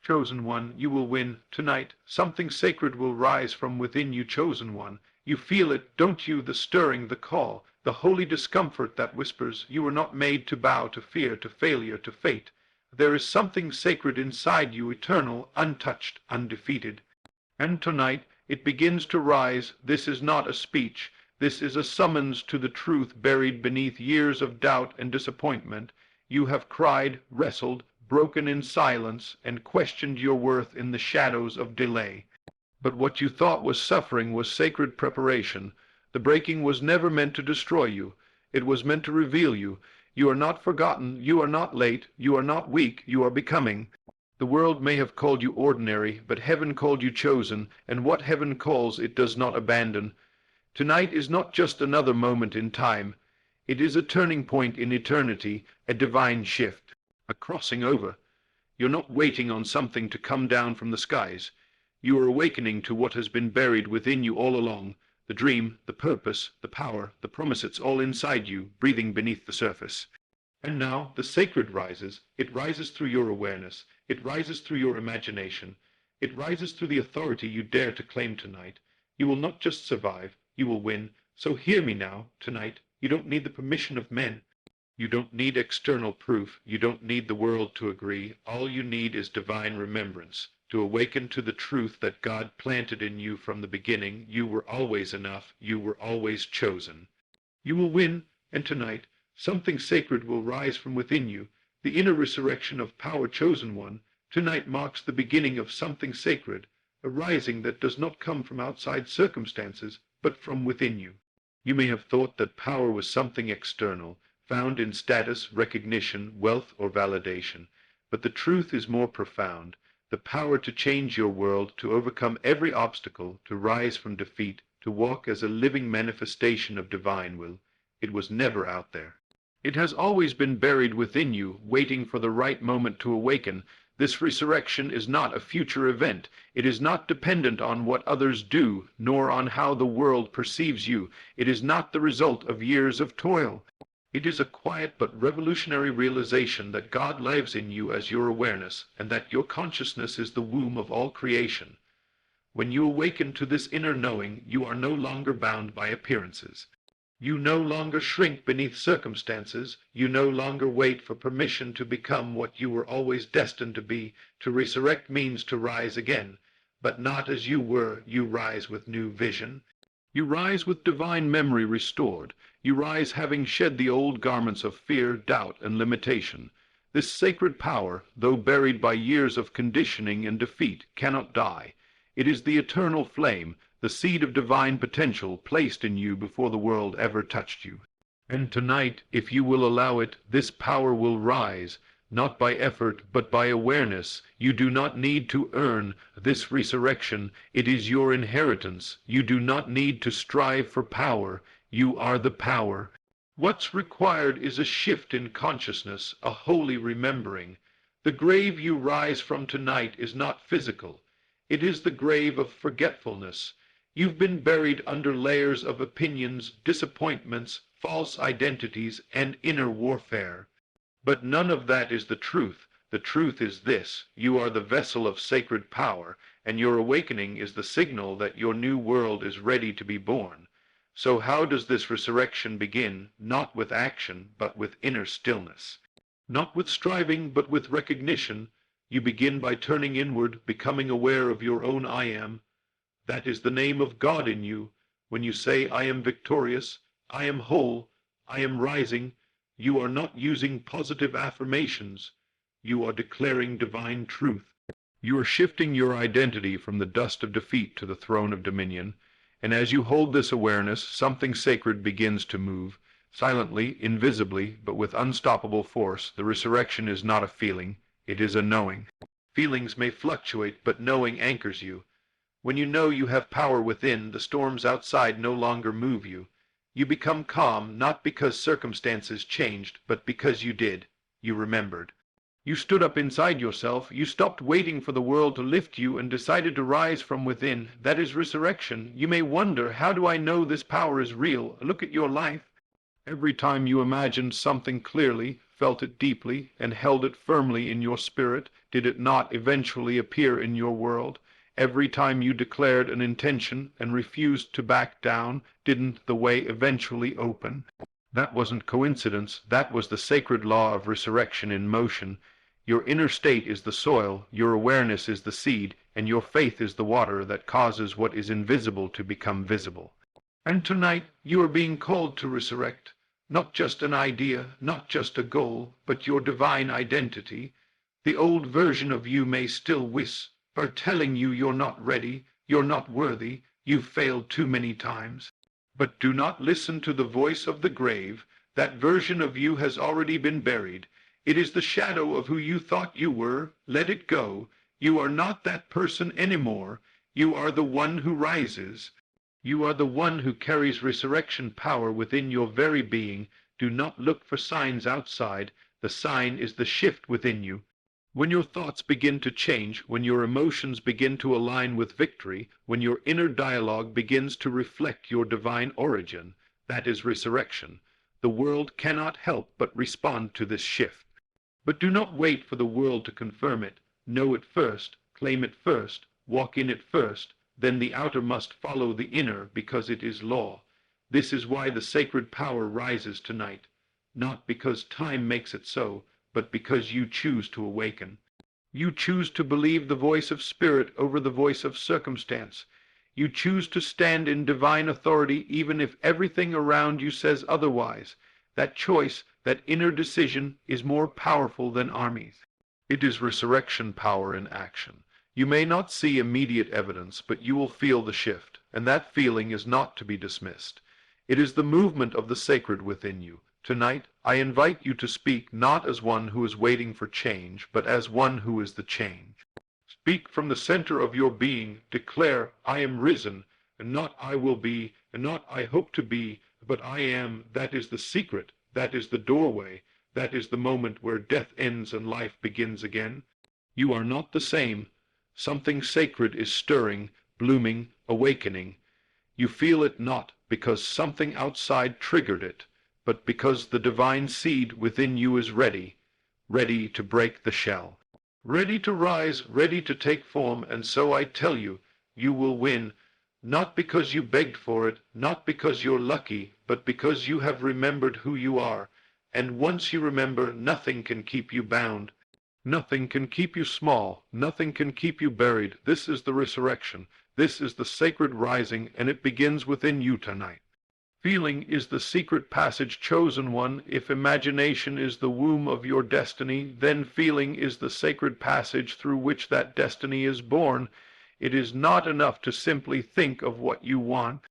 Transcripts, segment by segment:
Chosen one, you will win tonight. Something sacred will rise from within you, chosen one. You feel it, don't you, the stirring, the call, the holy discomfort that whispers, you were not made to bow to fear, to failure, to fate. There is something sacred inside you, eternal, untouched, undefeated. And tonight it begins to rise. This is not a speech. This is a summons to the truth buried beneath years of doubt and disappointment. You have cried, wrestled, broken in silence, and questioned your worth in the shadows of delay. But what you thought was suffering was sacred preparation. The breaking was never meant to destroy you. It was meant to reveal you. You are not forgotten. You are not late. You are not weak. You are becoming. The world may have called you ordinary, but heaven called you chosen, and what heaven calls it does not abandon. Tonight is not just another moment in time. It is a turning point in eternity, a divine shift, a crossing over. You're not waiting on something to come down from the skies. You are awakening to what has been buried within you all along. The dream, the purpose, the power, the promise, it's all inside you, breathing beneath the surface. And now the sacred rises. It rises through your awareness. It rises through your imagination. It rises through the authority you dare to claim tonight. You will not just survive, you will win. So hear me now, tonight. You don't need the permission of men. You don't need external proof. You don't need the world to agree. All you need is divine remembrance, to awaken to the truth that God planted in you from the beginning. You were always enough. You were always chosen. You will win, and tonight something sacred will rise from within you. The inner resurrection of power, chosen one, tonight marks the beginning of something sacred, a rising that does not come from outside circumstances, but from within you. You may have thought that power was something external, found in status, recognition, wealth, or validation. But the truth is more profound. The power to change your world, to overcome every obstacle, to rise from defeat, to walk as a living manifestation of divine will. It was never out there. It has always been buried within you, waiting for the right moment to awaken. This resurrection is not a future event. It is not dependent on what others do, nor on how the world perceives you. It is not the result of years of toil. It is a quiet but revolutionary realization that God lives in you as your awareness, and that your consciousness is the womb of all creation. When you awaken to this inner knowing, you are no longer bound by appearances. You no longer shrink beneath circumstances. You no longer wait for permission to become what you were always destined to be. To resurrect means to rise again, but not as you were. You rise with new vision. You rise with divine memory restored. You rise having shed the old garments of fear, doubt, and limitation. This sacred power, though buried by years of conditioning and defeat, cannot die. It is the eternal flame, the seed of divine potential placed in you before the world ever touched you. And tonight, if you will allow it, this power will rise, not by effort, but by awareness. You do not need to earn this resurrection. It is your inheritance. You do not need to strive for power. You are the power. What's required is a shift in consciousness, a holy remembering. The grave you rise from tonight is not physical. It is the grave of forgetfulness. You've been buried under layers of opinions, disappointments, false identities, and inner warfare. But none of that is the truth. The truth is this: you are the vessel of sacred power, and your awakening is the signal that your new world is ready to be born. So how does this resurrection begin? Not with action, but with inner stillness. Not with striving, but with recognition. You begin by turning inward, becoming aware of your own I am. That is the name of God in you. When you say, I am victorious, I am whole, I am rising, you are not using positive affirmations. You are declaring divine truth. You are shifting your identity from the dust of defeat to the throne of dominion. And as you hold this awareness, something sacred begins to move. Silently, invisibly, but with unstoppable force. The resurrection is not a feeling, it is a knowing. Feelings may fluctuate, but knowing anchors you. When you know you have power within, the storms outside no longer move you. You become calm, not because circumstances changed, but because you did. You remembered. You stood up inside yourself. You stopped waiting for the world to lift you and decided to rise from within. That is resurrection. You may wonder, how do I know this power is real? Look at your life. Every time you imagined something clearly, felt it deeply, and held it firmly in your spirit, did it not eventually appear in your world? Every time you declared an intention and refused to back down, didn't the way eventually open? That wasn't coincidence. That was the sacred law of resurrection in motion. Your inner state is the soil, your awareness is the seed, and your faith is the water that causes what is invisible to become visible. And tonight you are being called to resurrect, not just an idea, not just a goal, but your divine identity. The old version of you may still whisper, telling you you're not ready, you're not worthy, you've failed too many times. But do not listen to the voice of the grave. That version of you has already been buried. It is the shadow of who you thought you were. Let it go. You are not that person anymore. You are the one who rises. You are the one who carries resurrection power within your very being. Do not look for signs outside. The sign is the shift within you. When your thoughts begin to change, when your emotions begin to align with victory, when your inner dialogue begins to reflect your divine origin, that is resurrection. The world cannot help but respond to this shift. But do not wait for the world to confirm it. Know it first, claim it first, walk in it first, then the outer must follow the inner because it is law. This is why the sacred power rises tonight, not because time makes it so, but because you choose to awaken. You choose to believe the voice of spirit over the voice of circumstance. You choose to stand in divine authority even if everything around you says otherwise. That choice, that inner decision, is more powerful than armies. It is resurrection power in action. You may not see immediate evidence, but you will feel the shift, and that feeling is not to be dismissed. It is the movement of the sacred within you. Tonight, I invite you to speak not as one who is waiting for change, but as one who is the change. Speak from the center of your being. Declare, I am risen, and not I will be, and not I hope to be, but I am. That is the secret. That is the doorway. That is the moment where death ends and life begins again. You are not the same. Something sacred is stirring, blooming, awakening. You feel it not because something outside triggered it, but because the divine seed within you is ready, ready to break the shell, ready to rise, ready to take form. And so I tell you, you will win, not because you begged for it, not because you're lucky, but because you have remembered who you are. And once you remember, nothing can keep you bound. Nothing can keep you small. Nothing can keep you buried. This is the resurrection. This is the sacred rising, and it begins within you tonight. Feeling is the secret passage chosen one. If imagination is the womb of your destiny, then feeling is the sacred passage through which that destiny is born. It is not enough to simply think of what you want.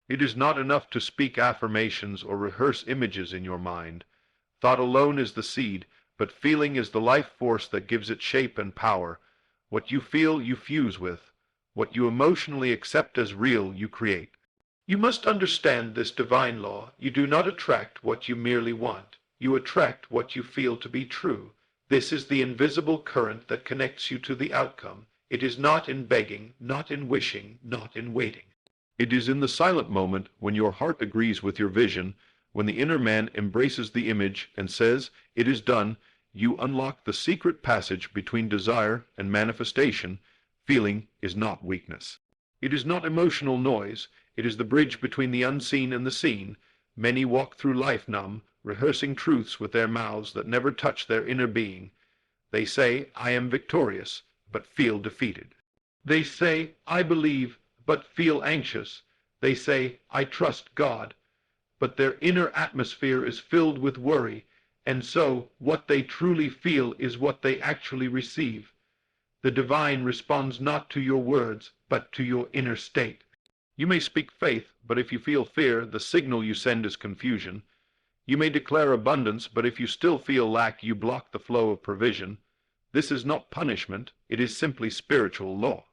It is not enough to speak affirmations or rehearse images in your mind. Thought alone is the seed, but feeling is the life force that gives it shape and power. What you feel, you fuse with. What you emotionally accept as real, you create. You must understand this divine law. You do not attract what you merely want. You attract what you feel to be true. This is the invisible current that connects you to the outcome. It is not in begging, not in wishing, not in waiting. It is in the silent moment when your heart agrees with your vision, when the inner man embraces the image and says, "It is done," you unlock the secret passage between desire and manifestation. Feeling is not weakness. It is not emotional noise. It is the bridge between the unseen and the seen. Many walk through life numb, rehearsing truths with their mouths that never touch their inner being. They say, "I am victorious," but feel defeated. They say, "I believe," but feel anxious. They say, "I trust God," but their inner atmosphere is filled with worry, and so what they truly feel is what they actually receive. The divine responds not to your words, but to your inner state. You may speak faith, but if you feel fear, the signal you send is confusion. You may declare abundance, but if you still feel lack, you block the flow of provision. This is not punishment, it is simply spiritual law.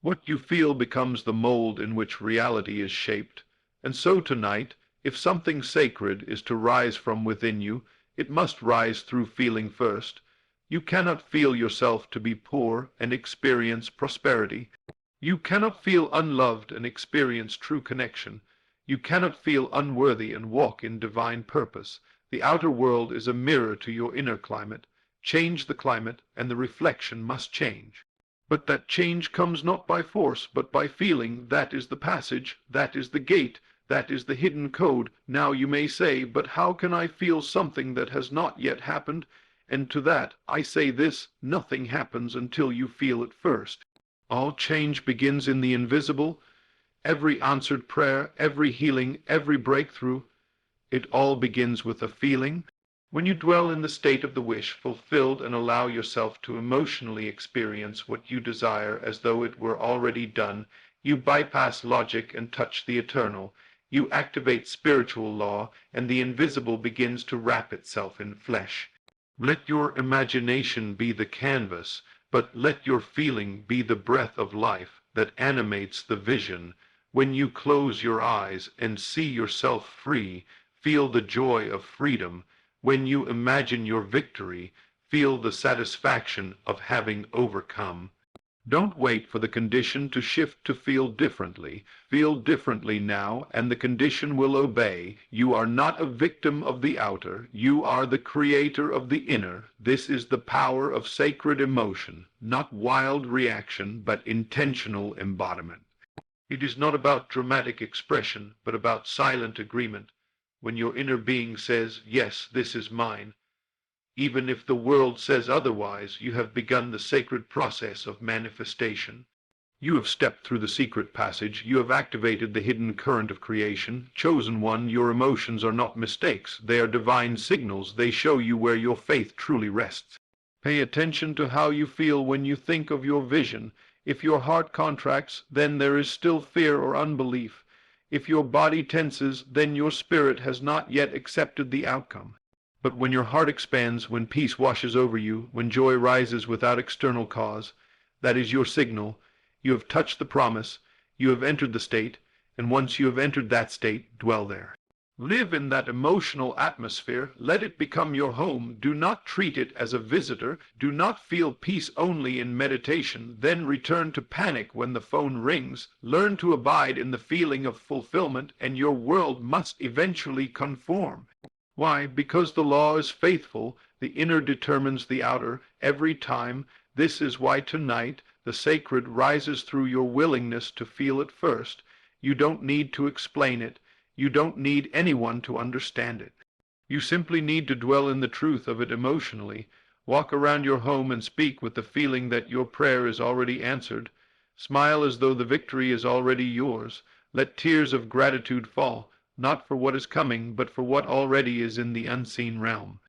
What you feel becomes the mold in which reality is shaped. And so tonight, if something sacred is to rise from within you, it must rise through feeling first. You cannot feel yourself to be poor and experience prosperity. You cannot feel unloved and experience true connection. You cannot feel unworthy and walk in divine purpose. The outer world is a mirror to your inner climate. Change the climate, and the reflection must change. But that change comes not by force, but by feeling. That is the passage, that is the gate, that is the hidden code. Now you may say, but how can I feel something that has not yet happened? And to that I say this: nothing happens until you feel it first. All change begins in the invisible. Every answered prayer, every healing, every breakthrough, it all begins with a feeling. When you dwell in the state of the wish fulfilled and allow yourself to emotionally experience what you desire as though it were already done, you bypass logic and touch the eternal. You activate spiritual law, and the invisible begins to wrap itself in flesh. Let your imagination be the canvas, but let your feeling be the breath of life that animates the vision. When you close your eyes and see yourself free, feel the joy of freedom. When you imagine your victory, feel the satisfaction of having overcome. Don't wait for the condition to shift to feel differently. Feel differently now, and the condition will obey. You are not a victim of the outer. You are the creator of the inner. This is the power of sacred emotion, not wild reaction, but intentional embodiment. It is not about dramatic expression, but about silent agreement. When your inner being says, yes, this is mine, even if the world says otherwise, you have begun the sacred process of manifestation. You have stepped through the secret passage. You have activated the hidden current of creation. Chosen one, your emotions are not mistakes. They are divine signals. They show you where your faith truly rests. Pay attention to how you feel when you think of your vision. If your heart contracts, then there is still fear or unbelief. If your body tenses, then your spirit has not yet accepted the outcome. But when your heart expands, when peace washes over you, when joy rises without external cause, that is your signal. You have touched the promise, you have entered the state, and once you have entered that state, dwell there. Live in that emotional atmosphere. Let it become your home. Do not treat it as a visitor. Do not feel peace only in meditation, then return to panic when the phone rings. Learn to abide in the feeling of fulfillment, and your world must eventually conform. Why? Because the law is faithful. The inner determines the outer every time. This is why tonight the sacred rises through your willingness to feel it first. You don't need to explain it. You don't need anyone to understand it. You simply need to dwell in the truth of it emotionally. Walk around your home and speak with the feeling that your prayer is already answered. Smile as though the victory is already yours. Let tears of gratitude fall, not for what is coming, but for what already is in the unseen realm.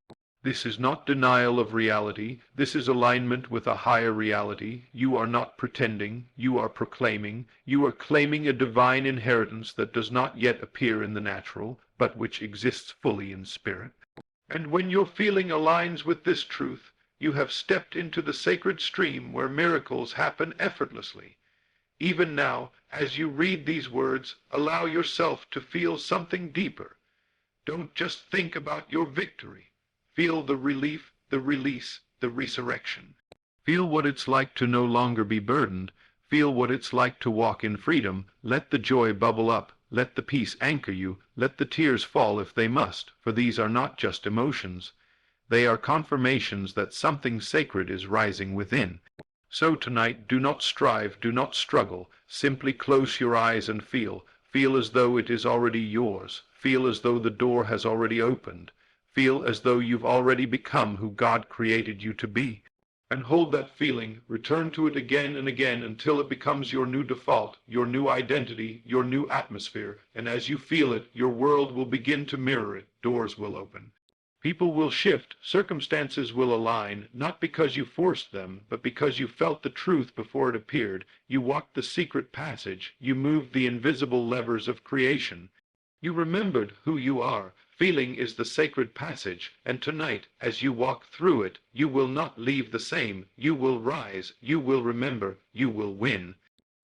This is not denial of reality. This is alignment with a higher reality. You are not pretending. You are proclaiming. You are claiming a divine inheritance that does not yet appear in the natural, but which exists fully in spirit. And when your feeling aligns with this truth, you have stepped into the sacred stream where miracles happen effortlessly. Even now, as you read these words, allow yourself to feel something deeper. Don't just think about your victory. Feel the relief, the release, the resurrection. Feel what it's like to no longer be burdened. Feel what it's like to walk in freedom. Let the joy bubble up. Let the peace anchor you. Let the tears fall if they must, for these are not just emotions. They are confirmations that something sacred is rising within. So tonight, do not strive, do not struggle. Simply close your eyes and feel. Feel as though it is already yours. Feel as though the door has already opened. Feel as though you've already become who God created you to be. And hold that feeling. Return to it again and again until it becomes your new default, your new identity, your new atmosphere. And as you feel it, your world will begin to mirror it. Doors will open. People will shift. Circumstances will align, not because you forced them, but because you felt the truth before it appeared. You walked the secret passage. You moved the invisible levers of creation. You remembered who you are. Feeling is the sacred passage, and tonight, as you walk through it, you will not leave the same. You will rise, you will remember, you will win.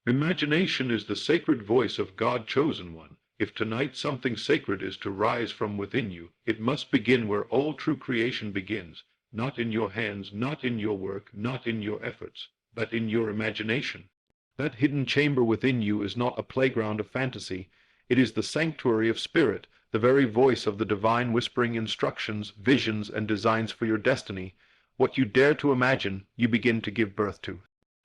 Imagination is the sacred voice of God chosen one. If tonight something sacred is to rise from within you, it must begin where all true creation begins, not in your hands, not in your work, not in your efforts, but in your imagination. That hidden chamber within you is not a playground of fantasy. It is the sanctuary of spirit, the very voice of the divine whispering instructions, visions, and designs for your destiny. What you dare to imagine, you begin to give birth to.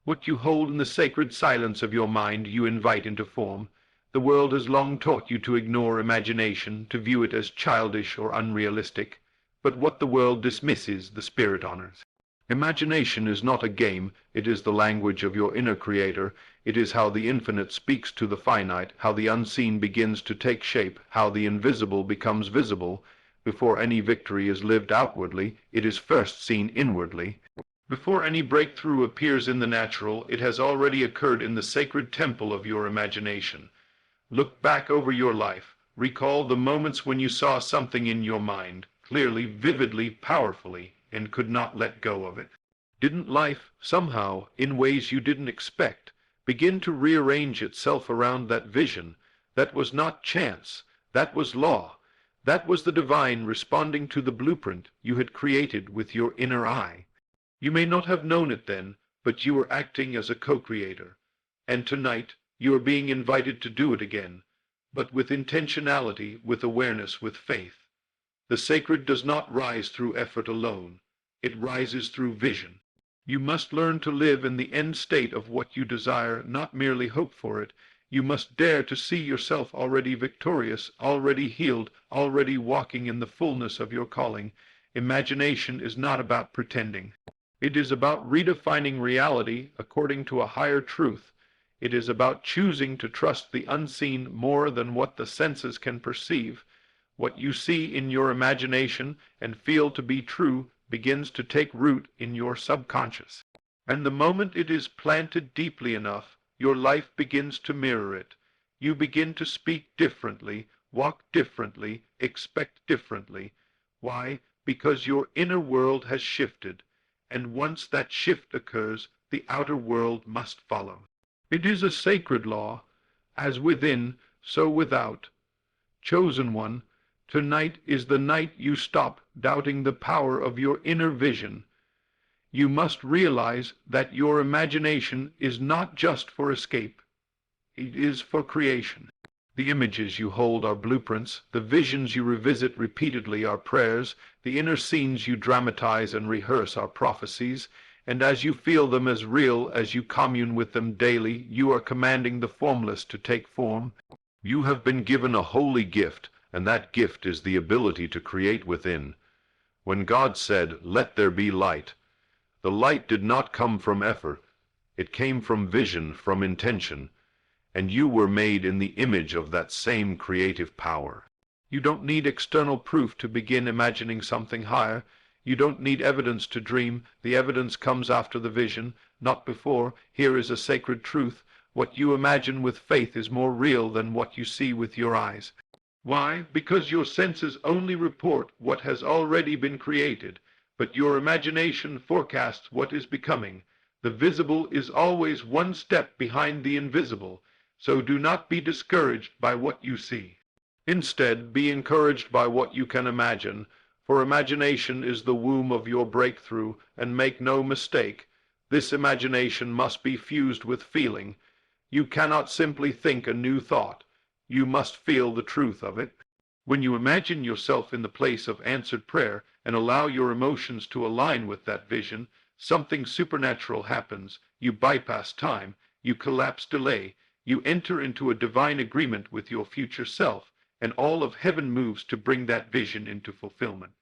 What you hold in the sacred silence of your mind, you invite into form. The world has long taught you to ignore imagination, to view it as childish or unrealistic. But what the world dismisses, the spirit honors. Imagination is not a game, it is the language of your inner creator. It is how the infinite speaks to the finite, how the unseen begins to take shape, how the invisible becomes visible. Before any victory is lived outwardly, it is first seen inwardly. Before any breakthrough appears in the natural, it has already occurred in the sacred temple of your imagination. Look back over your life. Recall the moments when you saw something in your mind, clearly, vividly, powerfully, and could not let go of it. Didn't life, somehow, in ways you didn't expect, begin to rearrange itself around that vision? That was not chance, that was law. That was the divine responding to the blueprint you had created with your inner eye. You may not have known it then, but you were acting as a co-creator. And tonight, you are being invited to do it again, but with intentionality, with awareness, with faith. The sacred does not rise through effort alone. It rises through vision. You must learn to live in the end state of what you desire, not merely hope for it. You must dare to see yourself already victorious, already healed, already walking in the fullness of your calling. Imagination is not about pretending. It is about redefining reality according to a higher truth. It is about choosing to trust the unseen more than what the senses can perceive. What you see in your imagination and feel to be true begins to take root in your subconscious. And the moment it is planted deeply enough, your life begins to mirror it. You begin to speak differently, walk differently, expect differently. Why? Because your inner world has shifted, and once that shift occurs, the outer world must follow. It is a sacred law, as within, so without. Chosen one, tonight is the night you stop doubting the power of your inner vision. You must realize that your imagination is not just for escape. It is for creation. The images you hold are blueprints, the visions you revisit repeatedly are prayers, the inner scenes you dramatize and rehearse are prophecies, and as you feel them as real, as you commune with them daily, you are commanding the formless to take form. You have been given a holy gift, and that gift is the ability to create within. When God said, "Let there be light," the light did not come from effort. It came from vision, from intention, and you were made in the image of that same creative power. You don't need external proof to begin imagining something higher. You don't need evidence to dream. The evidence comes after the vision, not before. Here is a sacred truth. What you imagine with faith is more real than what you see with your eyes. Why? Because your senses only report what has already been created, but your imagination forecasts what is becoming. The visible is always one step behind the invisible, so do not be discouraged by what you see. Instead, be encouraged by what you can imagine, for imagination is the womb of your breakthrough, and make no mistake, this imagination must be fused with feeling. You cannot simply think a new thought. You must feel the truth of it. When you imagine yourself in the place of answered prayer and allow your emotions to align with that vision, something supernatural happens. You bypass time. You collapse delay. You enter into a divine agreement with your future self, and all of heaven moves to bring that vision into fulfillment.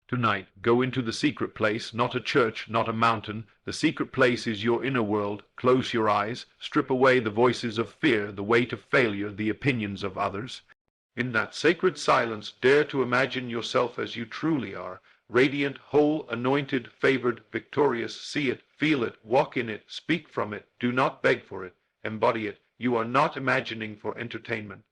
Tonight, go into the secret place, not a church, not a mountain. The secret place is your inner world. Close your eyes. Strip away the voices of fear, the weight of failure, the opinions of others. In that sacred silence, dare to imagine yourself as you truly are. Radiant, whole, anointed, favored, victorious. See it, feel it, walk in it, speak from it. Do not beg for it. Embody it. You are not imagining for entertainment.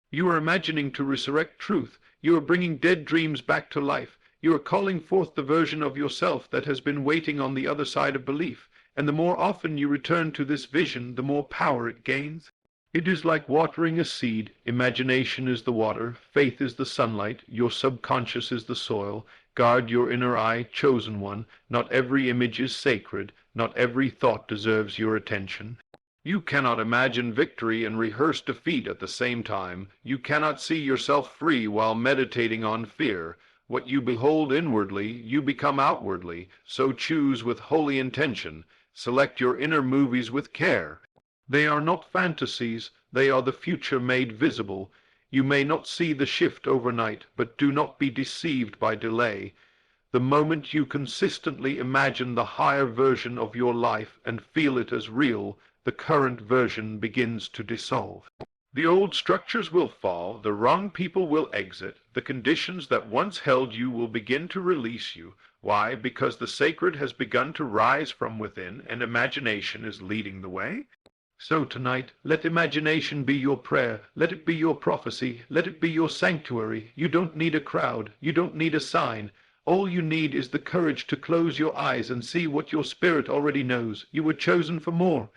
You are imagining to resurrect truth. You are bringing dead dreams back to life. You are calling forth the version of yourself that has been waiting on the other side of belief, and the more often you return to this vision, the more power it gains. It is like watering a seed. Imagination is the water, faith is the sunlight, your subconscious is the soil. Guard your inner eye, chosen one. Not every image is sacred, not every thought deserves your attention. You cannot imagine victory and rehearse defeat at the same time. You cannot see yourself free while meditating on fear. What you behold inwardly, you become outwardly. So choose with holy intention. Select your inner movies with care. They are not fantasies, they are the future made visible. You may not see the shift overnight, but do not be deceived by delay. The moment you consistently imagine the higher version of your life and feel it as real, the current version begins to dissolve. The old structures will fall, the wrong people will exit, the conditions that once held you will begin to release you. Why? Because the sacred has begun to rise from within, and imagination is leading the way. So tonight, let imagination be your prayer, let it be your prophecy, let it be your sanctuary. You don't need a crowd, you don't need a sign. All you need is the courage to close your eyes and see what your spirit already knows. You were chosen for more.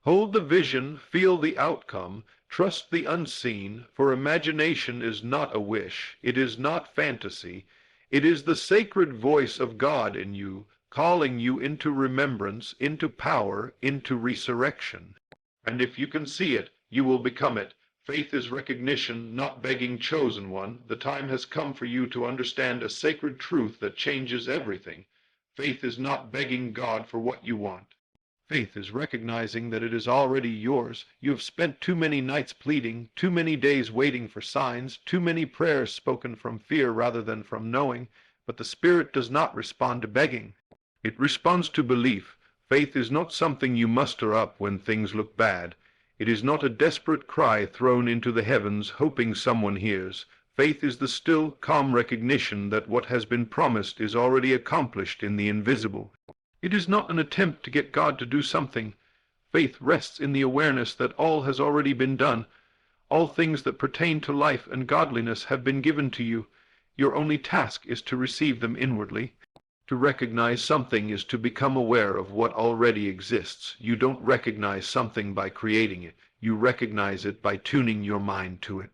Hold the vision, feel the outcome, trust the unseen, for imagination is not a wish, it is not fantasy. It is the sacred voice of God in you, calling you into remembrance, into power, into resurrection. And if you can see it, you will become it. Faith is recognition, not begging, chosen one. The time has come for you to understand a sacred truth that changes everything. Faith is not begging God for what you want. Faith is recognizing that it is already yours. You have spent too many nights pleading, too many days waiting for signs, too many prayers spoken from fear rather than from knowing. But the Spirit does not respond to begging. It responds to belief. Faith is not something you muster up when things look bad. It is not a desperate cry thrown into the heavens, hoping someone hears. Faith is the still, calm recognition that what has been promised is already accomplished in the invisible. It is not an attempt to get God to do something. Faith rests in the awareness that all has already been done. All things that pertain to life and godliness have been given to you. Your only task is to receive them inwardly. To recognize something is to become aware of what already exists. You don't recognize something by creating it. You recognize it by tuning your mind to it.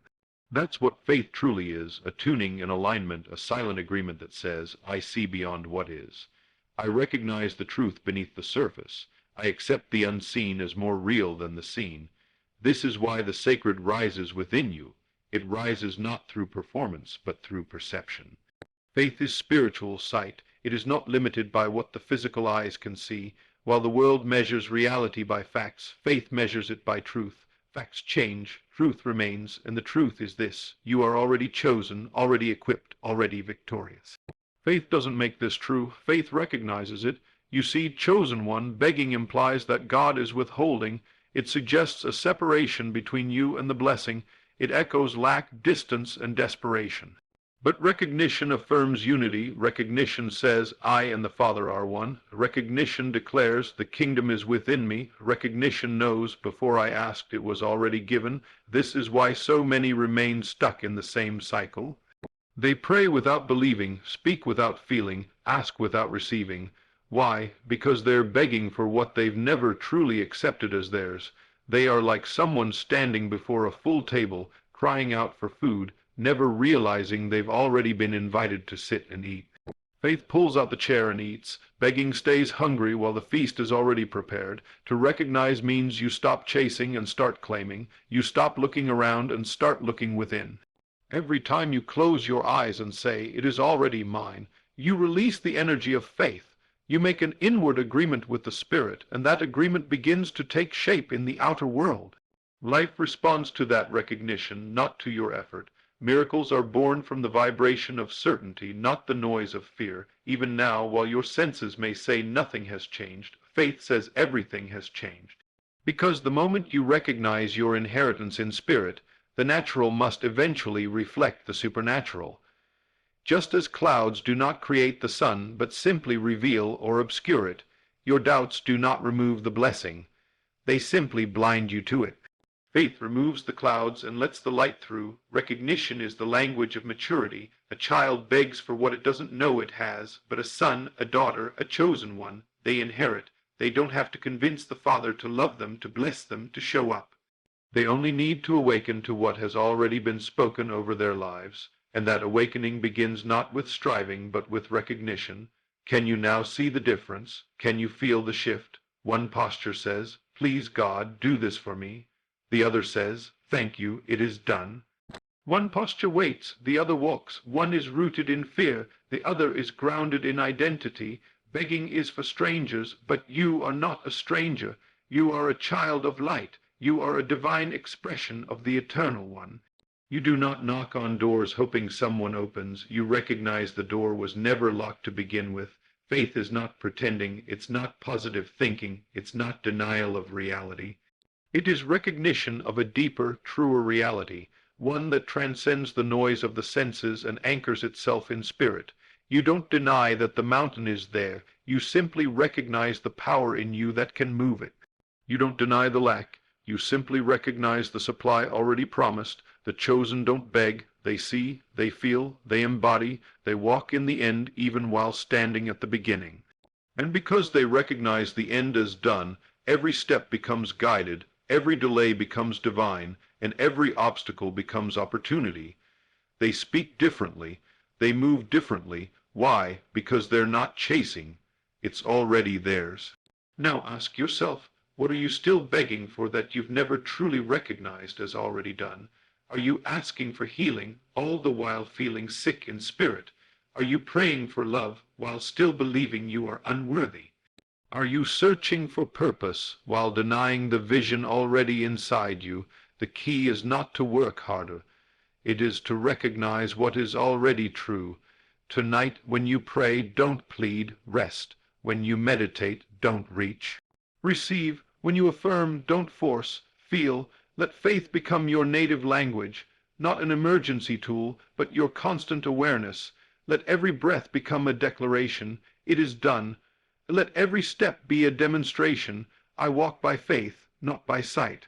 That's what faith truly is, a tuning, an alignment, a silent agreement that says, I see beyond what is. I recognize the truth beneath the surface. I accept the unseen as more real than the seen. This is why the sacred rises within you. It rises not through performance, but through perception. Faith is spiritual sight. It is not limited by what the physical eyes can see. While the world measures reality by facts, faith measures it by truth. Facts change, truth remains, and the truth is this: you are already chosen, already equipped, already victorious. Faith doesn't make this true. Faith recognizes it. You see, chosen one, begging implies that God is withholding. It suggests a separation between you and the blessing. It echoes lack, distance, and desperation. But recognition affirms unity. Recognition says, I and the Father are one. Recognition declares, the kingdom is within me. Recognition knows, before I asked, it was already given. This is why so many remain stuck in the same cycle. They pray without believing, speak without feeling, ask without receiving. Why? Because they're begging for what they've never truly accepted as theirs. They are like someone standing before a full table, crying out for food, never realizing they've already been invited to sit and eat. Faith pulls out the chair and eats. Begging stays hungry while the feast is already prepared. To recognize means you stop chasing and start claiming. You stop looking around and start looking within. Every time you close your eyes and say, it is already mine, you release the energy of faith. You make an inward agreement with the Spirit, and that agreement begins to take shape in the outer world. Life responds to that recognition, not to your effort. Miracles are born from the vibration of certainty, not the noise of fear. Even now, while your senses may say nothing has changed, faith says everything has changed. Because the moment you recognize your inheritance in spirit, the natural must eventually reflect the supernatural. Just as clouds do not create the sun, but simply reveal or obscure it, your doubts do not remove the blessing. They simply blind you to it. Faith removes the clouds and lets the light through. Recognition is the language of maturity. A child begs for what it doesn't know it has, but a son, a daughter, a chosen one, they inherit. They don't have to convince the Father to love them, to bless them, to show up. They only need to awaken to what has already been spoken over their lives, and that awakening begins not with striving, but with recognition. Can you now see the difference? Can you feel the shift? One posture says, "Please God, do this for me." The other says, "Thank you, it is done." One posture waits, the other walks. One is rooted in fear, the other is grounded in identity. Begging is for strangers, but you are not a stranger. You are a child of light. You are a divine expression of the Eternal One. You do not knock on doors hoping someone opens. You recognize the door was never locked to begin with. Faith is not pretending. It's not positive thinking. It's not denial of reality. It is recognition of a deeper, truer reality, one that transcends the noise of the senses and anchors itself in spirit. You don't deny that the mountain is there. You simply recognize the power in you that can move it. You don't deny the lack. You simply recognize the supply already promised. The chosen don't beg. They see, they feel, they embody, they walk in the end even while standing at the beginning. And because they recognize the end as done, every step becomes guided, every delay becomes divine, and every obstacle becomes opportunity. They speak differently. They move differently. Why? Because they're not chasing. It's already theirs. Now ask yourself, what are you still begging for that you've never truly recognized as already done? Are you asking for healing, all the while feeling sick in spirit? Are you praying for love while still believing you are unworthy? Are you searching for purpose while denying the vision already inside you? The key is not to work harder. It is to recognize what is already true. Tonight, when you pray, don't plead, rest. When you meditate, don't reach. Receive. When you affirm, don't force, feel. Let faith become your native language, not an emergency tool, but your constant awareness. Let every breath become a declaration. It is done. Let every step be a demonstration. I walk by faith, not by sight.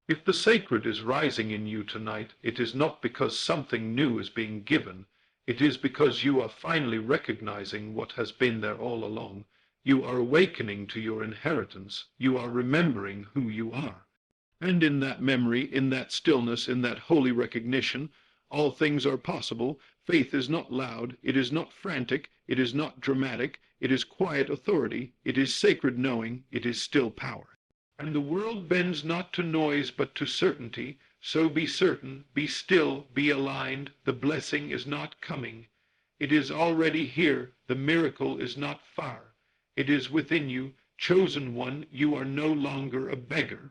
If the sacred is rising in you tonight, it is not because something new is being given. It is because you are finally recognizing what has been there all along. You are awakening to your inheritance. You are remembering who you are. And in that memory, in that stillness, in that holy recognition, all things are possible. Faith is not loud. It is not frantic. It is not dramatic. It is quiet authority. It is sacred knowing. It is still power. And the world bends not to noise but to certainty. So be certain, be still, be aligned. The blessing is not coming. It is already here. The miracle is not far. It is within you. Chosen one, you are no longer a beggar.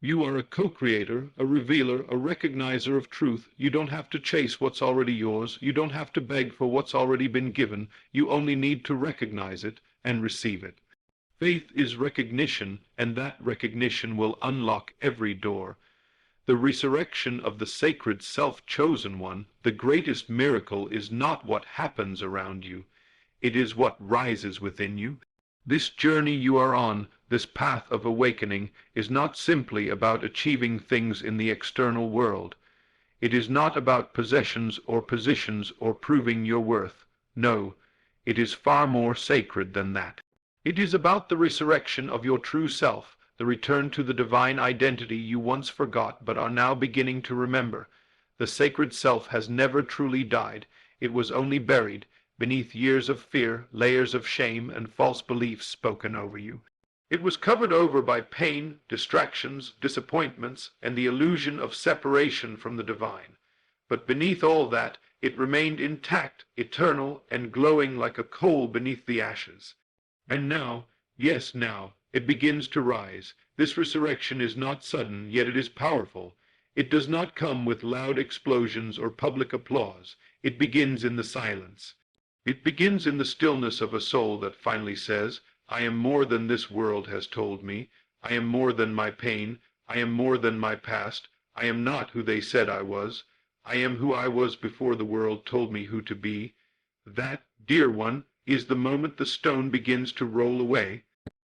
You are a co-creator, a revealer, a recognizer of truth. You don't have to chase what's already yours. You don't have to beg for what's already been given. You only need to recognize it and receive it. Faith is recognition, and that recognition will unlock every door. The resurrection of the sacred self-chosen one, the greatest miracle, is not what happens around you. It is what rises within you. This journey you are on, this path of awakening, is not simply about achieving things in the external world. It is not about possessions or positions or proving your worth. No, it is far more sacred than that. It is about the resurrection of your true self, the return to the divine identity you once forgot but are now beginning to remember. The sacred self has never truly died. It was only buried beneath years of fear, layers of shame, and false beliefs spoken over you. It was covered over by pain, distractions, disappointments, and the illusion of separation from the divine. But beneath all that, it remained intact, eternal, and glowing like a coal beneath the ashes. And now, yes now, it begins to rise. This resurrection is not sudden, yet it is powerful. It does not come with loud explosions or public applause. It begins in the silence. It begins in the stillness of a soul that finally says, I am more than this world has told me. I am more than my pain. I am more than my past. I am not who they said I was. I am who I was before the world told me who to be. That, dear one, is the moment the stone begins to roll away.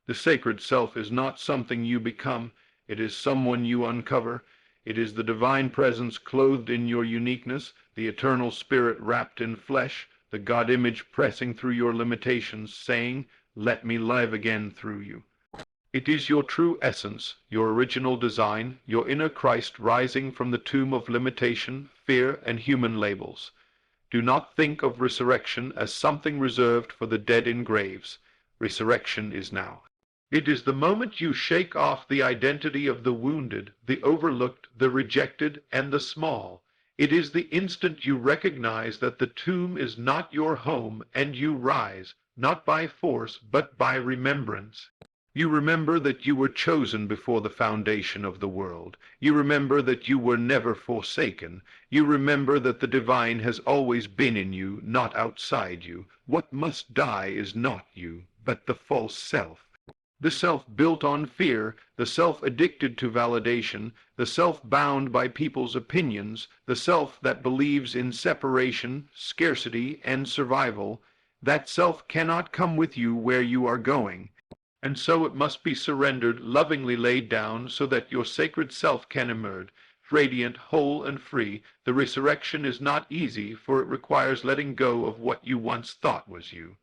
The sacred self is not something you become. It is someone you uncover. It is the divine presence clothed in your uniqueness, the eternal spirit wrapped in flesh, the God image pressing through your limitations, saying, let me live again through you. It is your true essence, your original design, your inner Christ rising from the tomb of limitation, fear, and human labels. Do not think of resurrection as something reserved for the dead in graves. Resurrection is now. It is the moment you shake off the identity of the wounded, the overlooked, the rejected, and the small. It is the instant you recognize that the tomb is not your home, and you rise, not by force, but by remembrance. You remember that you were chosen before the foundation of the world. You remember that you were never forsaken. You remember that the divine has always been in you, not outside you. What must die is not you, but the false self. The self built on fear, the self addicted to validation, the self bound by people's opinions, the self that believes in separation, scarcity, and survival. That self cannot come with you where you are going. And so it must be surrendered, lovingly laid down, so that your sacred self can emerge, radiant, whole, and free. The resurrection is not easy, for it requires letting go of what you once thought was you.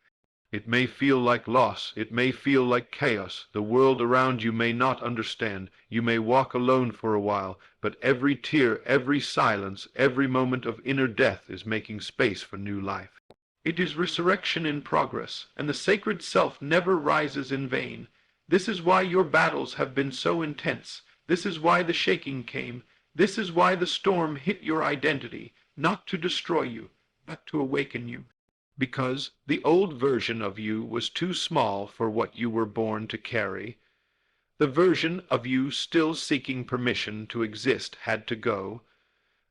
It may feel like loss, it may feel like chaos, the world around you may not understand, you may walk alone for a while, but every tear, every silence, every moment of inner death is making space for new life. It is resurrection in progress, and the sacred self never rises in vain. This is why your battles have been so intense. This is why the shaking came. This is why the storm hit your identity, not to destroy you, but to awaken you. Because the old version of you was too small for what you were born to carry. The version of you still seeking permission to exist had to go.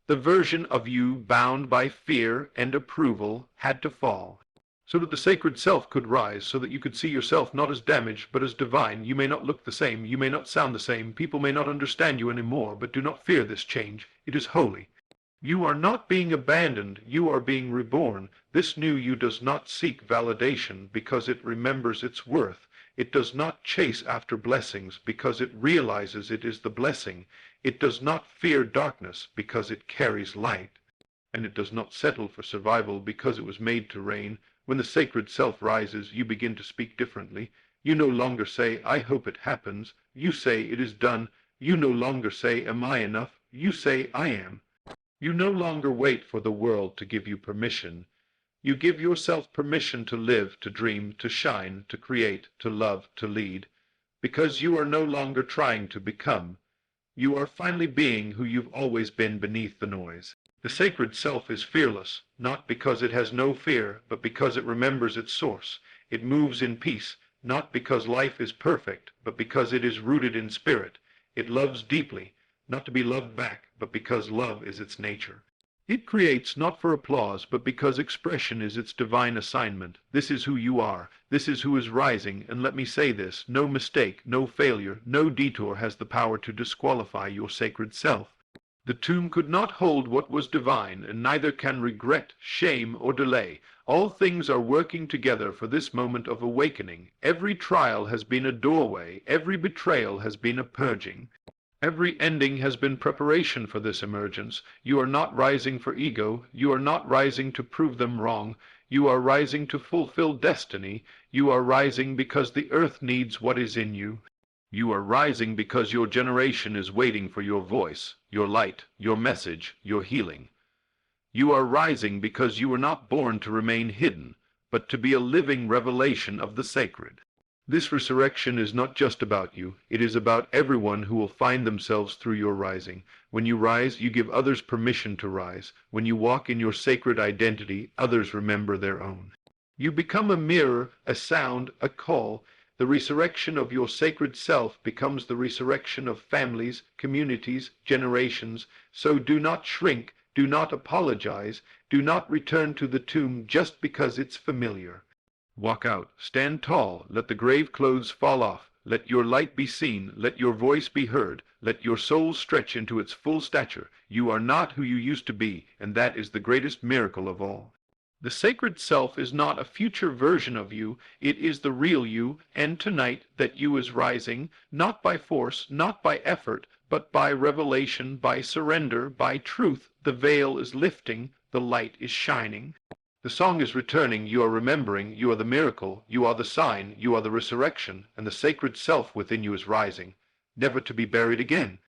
The version of you bound by fear and approval had to fall, so that the sacred self could rise, so that you could see yourself not as damaged, but as divine. You may not look the same, you may not sound the same, people may not understand you anymore, but do not fear this change. It is holy. You are not being abandoned, you are being reborn. This new you does not seek validation because it remembers its worth. It does not chase after blessings because it realizes it is the blessing. It does not fear darkness because it carries light. And it does not settle for survival because it was made to reign. When the sacred self rises, you begin to speak differently. You no longer say, I hope it happens. You say, it is done. You no longer say, am I enough? You say, I am. You no longer wait for the world to give you permission. You give yourself permission to live, to dream, to shine, to create, to love, to lead, because you are no longer trying to become. You are finally being who you've always been beneath the noise. The sacred self is fearless, not because it has no fear, but because it remembers its source. It moves in peace, not because life is perfect, but because it is rooted in spirit. It loves deeply, not to be loved back, but because love is its nature. It creates not for applause, but because expression is its divine assignment. This is who you are. This is who is rising, and let me say this, no mistake, no failure, no detour has the power to disqualify your sacred self. The tomb could not hold what was divine, and neither can regret, shame, or delay. All things are working together for this moment of awakening. Every trial has been a doorway, every betrayal has been a purging. Every ending has been preparation for this emergence. You are not rising for ego. You are not rising to prove them wrong. You are rising to fulfill destiny. You are rising because the earth needs what is in you. You are rising because your generation is waiting for your voice, your light, your message, your healing. You are rising because you were not born to remain hidden, but to be a living revelation of the sacred. This resurrection is not just about you. It is about everyone who will find themselves through your rising. When you rise, you give others permission to rise. When you walk in your sacred identity, others remember their own. You become a mirror, a sound, a call. The resurrection of your sacred self becomes the resurrection of families, communities, generations. So do not shrink, do not apologize, do not return to the tomb just because it's familiar. Walk out, stand tall, let the grave clothes fall off, let your light be seen, let your voice be heard, let your soul stretch into its full stature. You are not who you used to be, and that is the greatest miracle of all. The sacred self is not a future version of you, it is the real you, and tonight that you is rising, not by force, not by effort, but by revelation, by surrender, by truth. The veil is lifting, the light is shining. The song is returning, you are remembering, you are the miracle, you are the sign, you are the resurrection, and the sacred self within you is rising, never to be buried again.